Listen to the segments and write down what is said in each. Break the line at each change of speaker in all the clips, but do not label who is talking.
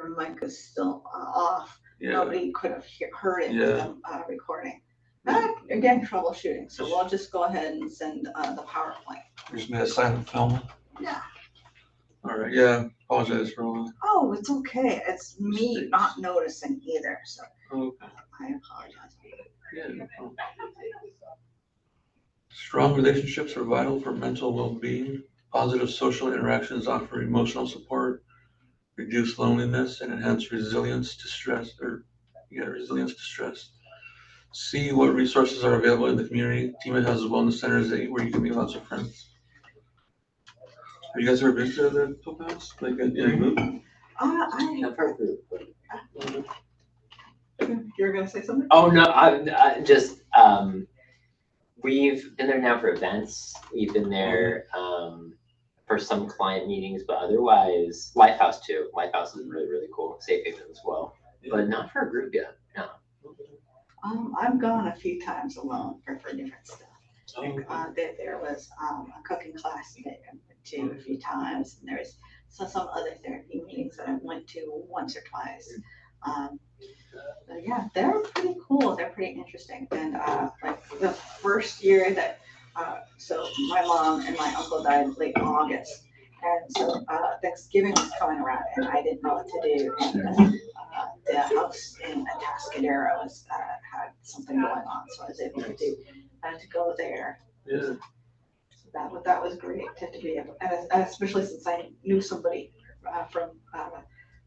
your mic is still off.
Yeah.
Nobody could have heard it
Yeah.
recording. Again, troubleshooting. So we'll just go ahead and send the PowerPoint.
We just made a silent film.
Yeah.
All right. Yeah. Apologize for all that.
Oh, it's okay. It's me
Mistakes.
not noticing either. So
Okay.
I apologize.
Yeah. No problem. Strong relationships are vital for mental well-being. Positive social interactions offer emotional support, reduce loneliness, and enhance resilience to stress. Resilience to stress. See what resources are available in the community. TMA has wellness centers where you can make lots of friends. Have you guys ever been to the PAATs? Like in a group?
I
Not for a group.
You were gonna say something?
Oh, no, I just, we've been there now for events. We've been there, for some client meetings, but otherwise, Lifehouse too. Lifehouse is really, really cool. Safe Haven as well, but not for a group yet, no.
I've gone a few times alone for different stuff.
Oh,
There was a cooking class that I went to a few times, and there's some other therapy meetings that I went to once or twice. But yeah, they're pretty cool. They're pretty interesting. And like the first year that, so my mom and my uncle died late August, and so Thanksgiving was coming around, and I didn't know what to do. And the house in Atascadero was had something going on, so I was able to go there.
yeah.
So that was great to be able, and especially since I knew somebody from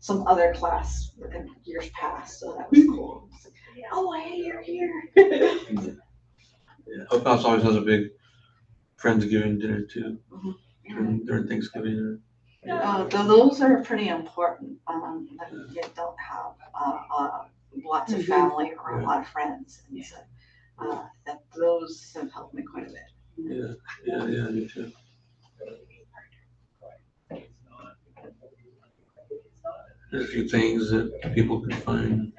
some other class in years past, so that was cool. It's like, oh, hey, you're here.
Yeah. Hope House always has a big Friendsgiving dinner too
Mhm.
during Thanksgiving.
Those are pretty important. That you don't have lots of family or a lot of friends, and so that those have helped me quite a bit.
Yeah, me too. There's a few things that people can find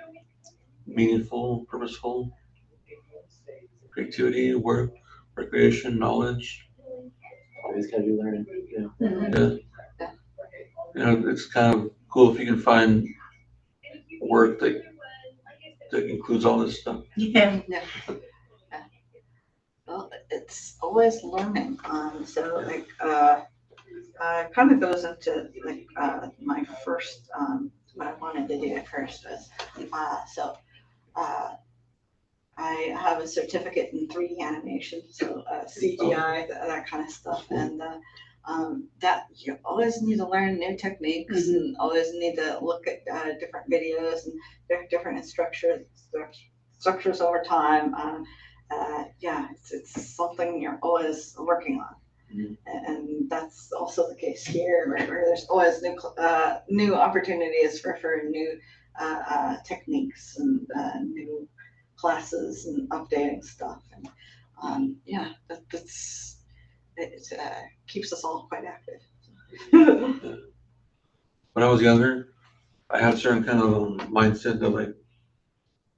meaningful, purposeful. Creativity, work, recreation, knowledge.
Always gotta be learning, you know.
Yeah. You know, it's kind of cool if you can find work that includes all this stuff.
Yeah. Well, it's always learning. So like kind of goes into like my first what I wanted to do at first was I have a certificate in 3D animation, so CGI, that kind of stuff, and that you always need to learn new techniques and always need to look at different videos and different structures over time. Yeah, it's something you're always working on. And that's also the case here, right? Where there's always new opportunities for new techniques and new classes and updating stuff. And yeah, that's it. Keeps us all quite active.
When I was younger, I had a certain kind of mindset that like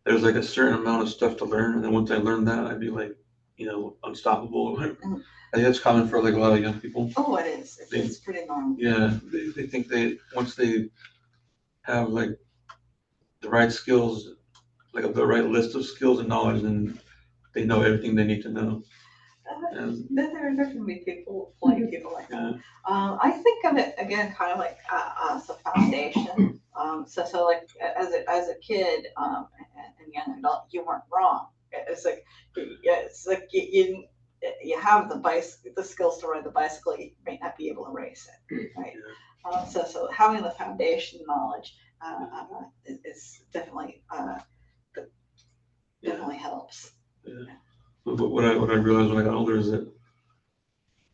there's like a certain amount of stuff to learn, and then once I learned that, I'd be like, unstoppable. I think that's common for like a lot of young people.
Oh, it is. It's pretty normal.
Yeah, they think once they have like the right skills, like the right list of skills and knowledge, then they know everything they need to know.
There can be plenty of people like that. I think of it again, kind of like as a foundation. So like as a kid and young adult, you weren't wrong. It's like you have the skills to ride the bicycle. You may not be able to race it, right? So having the foundation knowledge is definitely helps.
Yeah. But what I realized when I got older is that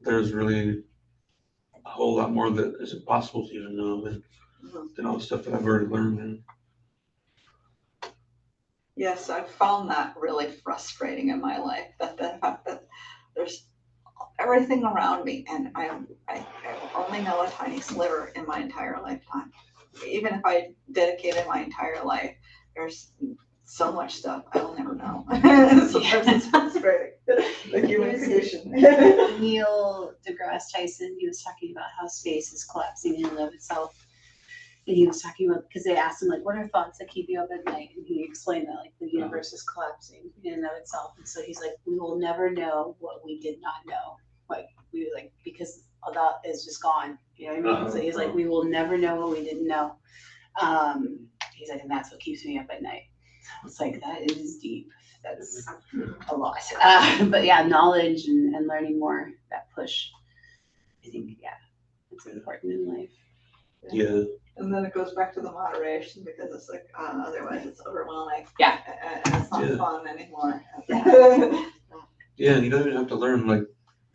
there's really a whole lot more that is impossible to even know than all the stuff that I've already learned.
Yes, I've found that really frustrating in my life. That the fact that there's everything around me, and I only know a tiny sliver in my entire lifetime. Even if I dedicated my entire life, there's so much stuff I'll never know. Sometimes it's frustrating. The human condition.
Neil deGrasse Tyson, he was talking about how space is collapsing in and of itself. And he was talking about, because they asked him, like, what are thoughts that keep you up at night? And he explained that, like, the universe is collapsing in and of itself. And so he's like, we will never know what we did not know. Like, because all that is just gone. You know what I mean? So he's like, we will never know what we didn't know. He's like, and that's what keeps me up at night. I was like, that is deep. That's a lot. But yeah, knowledge and learning more, that push, I think, yeah, it's important in life.
Yeah.
And then it goes back to the moderation because it's like, otherwise it's overwhelming.
Yeah.
And it's not
Yeah.
fun anymore.
Yeah, and you don't even have to learn like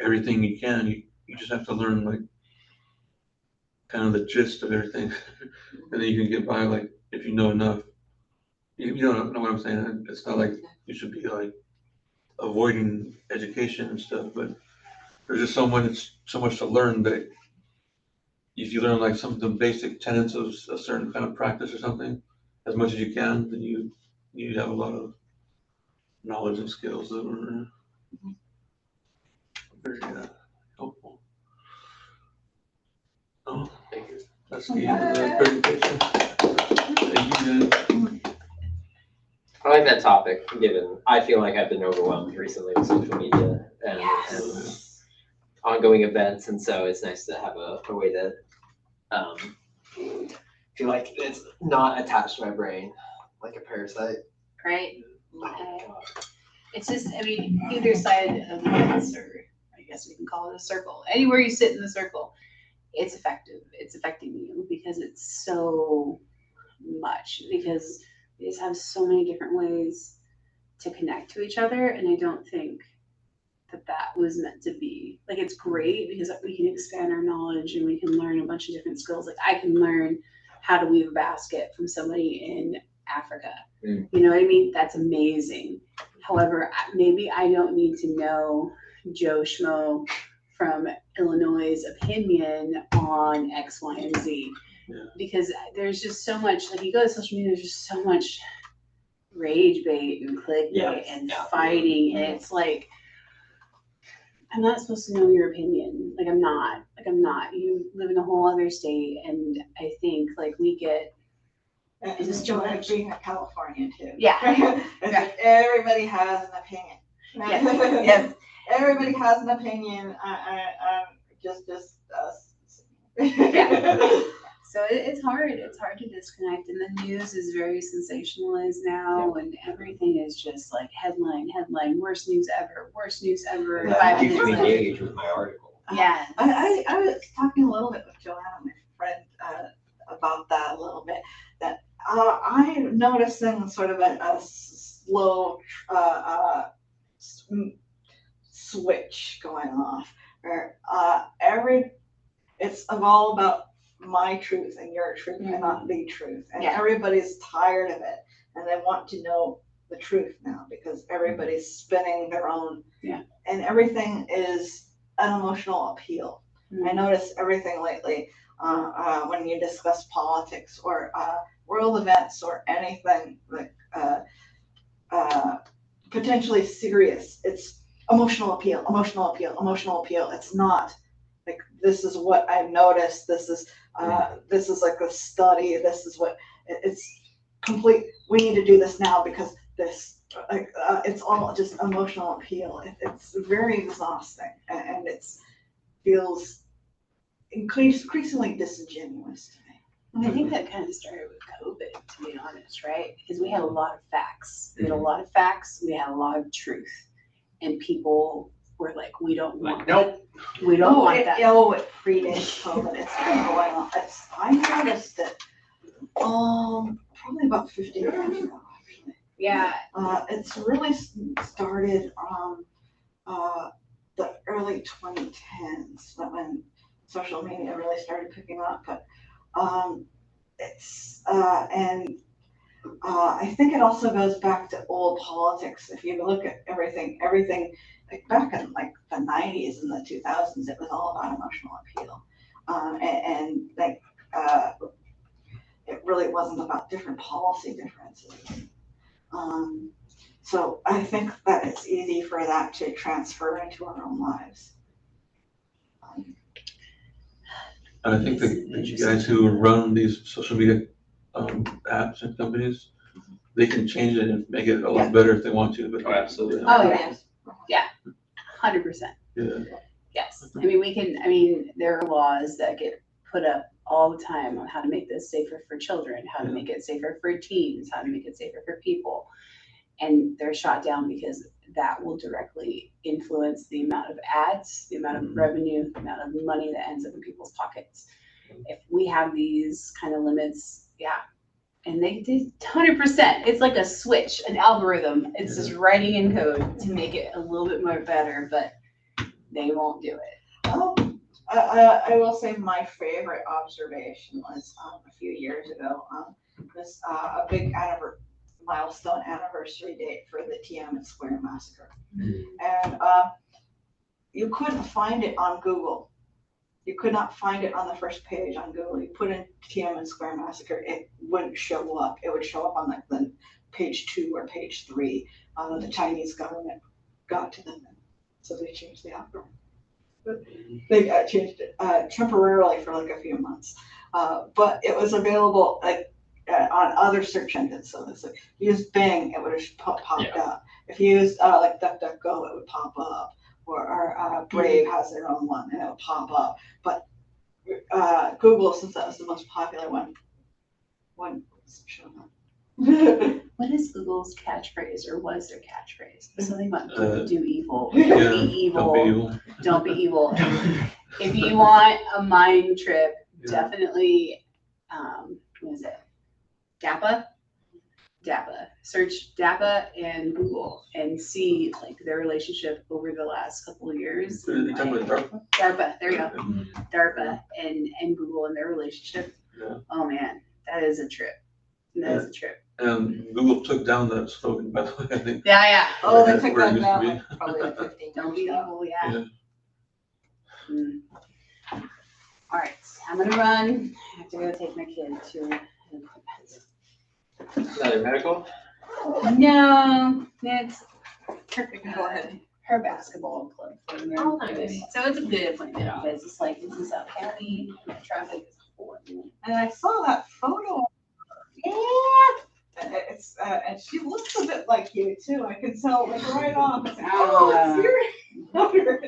everything you can. You just have to learn like kind of the gist of everything, and then you can get by like if you know enough. You don't know what I'm saying. It's not like you should be like avoiding education and stuff, but there's just so much to learn that if you learn like some of the basic tenets of a certain kind of practice or something, as much as you can, then you have a lot of knowledge and skills that are very helpful. Oh,
Thank you.
that's the end of the presentation. Thank you, guys.
I like that topic, given I feel like I've been overwhelmed recently with social media and ongoing events, and so it's nice to have a way to feel like it's not attached to my brain like a parasite.
Right?
Oh, God.
It's just, I mean, either side of the fence, or I guess we can call it a circle. Anywhere you sit in the circle, it's effective. It's affecting you because it's so much. Because we just have so many different ways to connect to each other, and I don't think that was meant to be. Like, it's great because we can expand our knowledge and we can learn a bunch of different skills. Like, I can learn how to weave a basket from somebody in Africa. You know what I mean? That's amazing. However, maybe I don't need to know Joe Schmo from Illinois' opinion on X, Y, and Z.
Yeah.
Because there's just so much, like, you go to social media, there's just so much rage bait and clickbait and fighting, and it's like, I'm not supposed to know your opinion. Like, I'm not. You live in a whole other state, and I think, like, we get.
And it's just like being a Californian too.
Yeah.
It's like everybody has an opinion.
Yes.
Everybody has an opinion. Just us.
Yeah. So it's hard. It's hard to disconnect, and the news is very sensationalized now, and everything is just like headline, worst news ever.
And that keeps me engaged with my article.
Yeah.
I was talking a little bit with Joanna, my friend, about that a little bit. That I'm noticing sort of a slow switch going off. Where it's all about my truth and your truth and not the truth. And everybody's tired of it and they want to know the truth now because everybody's spinning their own.
Yeah.
And everything is an emotional appeal. I notice everything lately when you discuss politics or world events or anything like potentially serious. It's emotional appeal. It's not like this is what I've noticed. This is like a study. This is what it's complete. We need to do this now because this it's all just emotional appeal. It's very exhausting and it feels increasingly disingenuous to me.
And I think that kind of started with COVID, to be honest, right? Because we had a lot of facts. We had a lot of truth, and people were like, "We don't want that. We don't want that."
It predates COVID. It's been going on. I noticed it. Probably about 50 years ago, actually.
Yeah.
It's really started the early 2010s, when social media really started picking up. But I think it also goes back to old politics. If you look at everything like back in like the 90s and the 2000s, it was all about emotional appeal, and it really wasn't about different policy differences. So I think that it's easy for that to transfer into our own lives.
And I think that you guys who run these social media apps and companies, they can change it and make it a lot better if they want to. But
Oh, absolutely.
Oh, yeah. 100%.
Yeah.
Yes. I mean, there are laws that get put up all the time on how to make this safer for children, how to make it safer for teens, how to make it safer for people. And they're shot down because that will directly influence the amount of ads, the amount of revenue, the amount of money that ends up in people's pockets. If we have these kind of limits, and they did 100%. It's like a switch, an algorithm. It's just writing in code to make it a little bit more better, but they won't do it.
Oh, I will say my favorite observation was a few years ago. This a big milestone anniversary date for the Tiananmen Square massacre, and you couldn't find it on Google. You could not find it on the first page on Google. You put in Tiananmen Square massacre, it wouldn't show up. It would show up on like the page 2 or page 3. The Chinese government got to them, so they changed the algorithm. They changed it temporarily for like a few months, but it was available like on other search engines. So it's like, if you use Bing, it would have popped up. If you use like DuckDuckGo, it would pop up. Or Brave has their own one, and it will pop up. But Google, since that was the most popular one showing up.
What is Google's catchphrase, or was their catchphrase? Something about do evil.
Yeah,
Don't be evil. Don't be evil. If you want a mind trip, definitely, what is it? DAPA? Search DAPA and Google and see like their relationship over the last couple of years.
Are you talking about DARPA?
DARPA, there you go. DARPA and Google and their relationship.
Yeah.
Oh man, that is a trip. That is a trip.
And Google took down that slogan, by the way, I think.
Yeah.
Oh, they
That's
took
where it
that
used to
down
be.
like, probably like 15
Don't be
years ago.
evil, yeah.
Yeah.
All right, I'm gonna run. I have to go take my kid to an appointment.
Another medical?
No, it's
Go ahead.
her basketball club thing.
Oh, nice.
So it's a good appointment because it's like it's in South County, and the traffic is horrible.
And I saw that photo. Yeah. It's and she looks a bit like you too. I can tell like right off. It's like, oh, it's your daughter.